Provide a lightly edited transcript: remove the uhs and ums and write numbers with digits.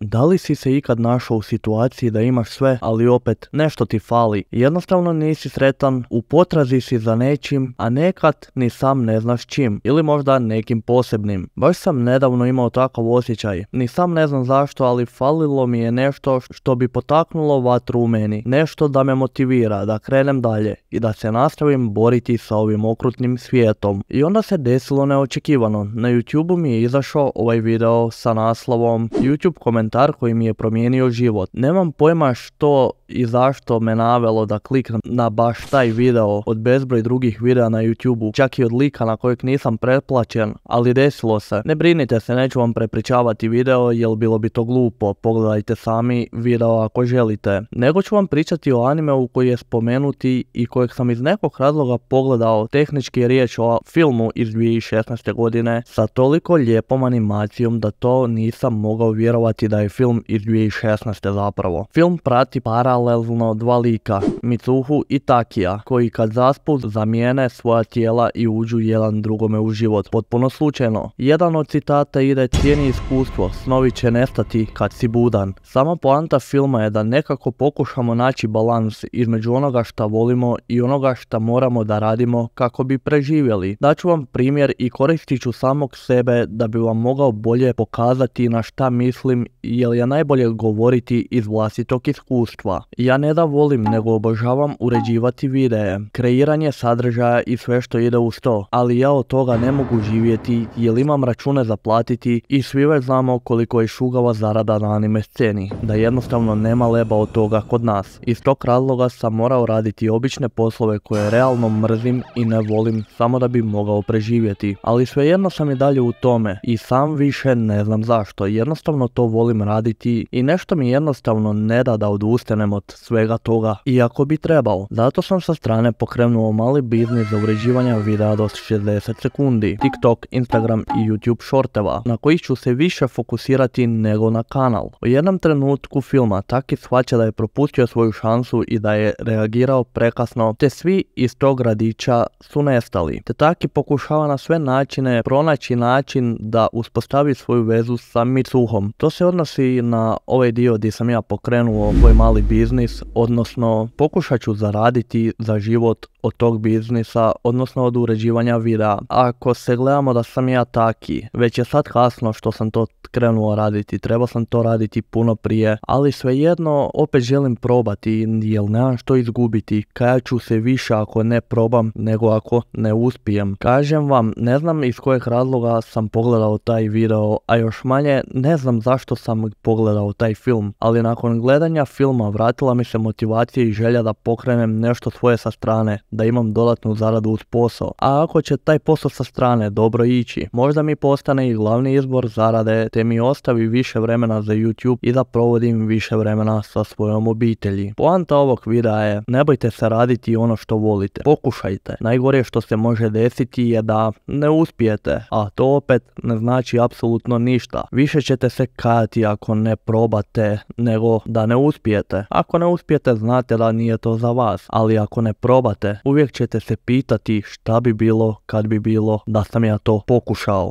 Da li si se ikad našao u situaciji da imaš sve, ali opet nešto ti fali? Jednostavno nisi sretan, u potrazi si za nečim, a nekad ni sam ne znaš čim, ili možda nekim posebnim. Baš sam nedavno imao takav osjećaj. Ni sam ne znam zašto, ali falilo mi je nešto što bi potaknulo vatru u meni. Nešto da me motivira, da krenem dalje i da se nastavim boriti sa ovim okrutnim svijetom. I onda se desilo neočekivano. Na YouTubeu mi je izašao ovaj video sa naslovom YouTube komentar koji mi je promijenio život. Nemam pojma što i zašto me navelo da kliknem na baš taj video od bezbroj drugih videa na YouTubeu, čak i od lika na kojeg nisam pretplaćen, ali desilo se. Ne brinite se, neću vam prepričavati video jer bilo bi to glupo, pogledajte sami video ako želite. Nego ću vam pričati o animeu koji je spomenuti i kojeg sam iz nekog razloga pogledao. Tehnički je riječ o filmu iz 2016. godine sa toliko lijepom animacijom da to nisam mogao vjerovati da je film iz 2016. zapravo. Film prati paralelno dva lika, Mitsuhu i Takija, koji kad zaspu zamijene svoja tijela i uđu jedan drugome u život, potpuno slučajno. Jedan od citata ide: cijeni iskustvo, snovi će nestati kad si budan. Sama poanta filma je da nekako pokušamo naći balans između onoga šta volimo i onoga šta moramo da radimo kako bi preživjeli. Daću vam primjer i koristit ću samog sebe da bi vam mogao bolje pokazati na šta mislim, jer je najbolje govoriti iz vlastitog iskustva. Ja ne da volim, nego obožavam uređivati videe, kreiranje sadržaja i sve što ide uz to, ali ja od toga ne mogu živjeti jer imam račune za platiti i svi već znamo koliko je šugava zarada na anime sceni, da jednostavno nema leba od toga kod nas. Iz tog razloga sam morao raditi obične poslove koje realno mrzim i ne volim samo da bi mogao preživjeti, ali svejedno sam i dalje u tome i sam više ne znam zašto. Jednostavno to volim raditi i nešto mi jednostavno ne da odustanem od svega toga, iako bi trebao. Zato sam sa strane pokrenuo mali biznis za uređivanje videa do 60 sekundi, TikTok, Instagram i YouTube shorteva, na koji ću se više fokusirati nego na kanal. U jednom trenutku filma Taki shvaća da je propustio svoju šansu i da je reagirao prekasno, te svi iz tog gradića su nestali. Te Taki pokušava na sve načine pronaći način da uspostavi svoju vezu sa Mitsuhom. To se odnosi na ovaj dio gdje sam ja pokrenuo svoj mali biznis, odnosno pokušat ću zaraditi za život od tog biznisa, odnosno od uređivanja videa. Ako se gledamo da sam ja Taki, već je sad kasno što sam to krenuo raditi, trebao sam to raditi puno prije, ali svejedno opet želim probati jer nemam što izgubiti. Kajat ću se više ako ne probam nego ako ne uspijem. Kažem vam, ne znam iz kojeg razloga sam pogledao taj video, a još manje ne znam zašto sam pogledao taj film, ali nakon gledanja filma vratila mi se motivacija i želja da pokrenem nešto svoje sa strane, da imam dodatnu zaradu uz posao. A ako će taj posao sa strane dobro ići, možda mi postane i glavni izbor zarade, te mi ostavi više vremena za YouTube i da provodim više vremena sa svojom obitelji. Poanta ovog videa je: ne bojte se raditi ono što volite, pokušajte. Najgore što se može desiti je da ne uspijete, a to opet ne znači apsolutno ništa. Više ćete se kajati ako ne probate nego da ne uspijete. Ako ne uspijete, znate da nije to za vas, ali ako ne probate, uvijek ćete se pitati šta bi bilo kad bi bilo da sam ja to pokušao.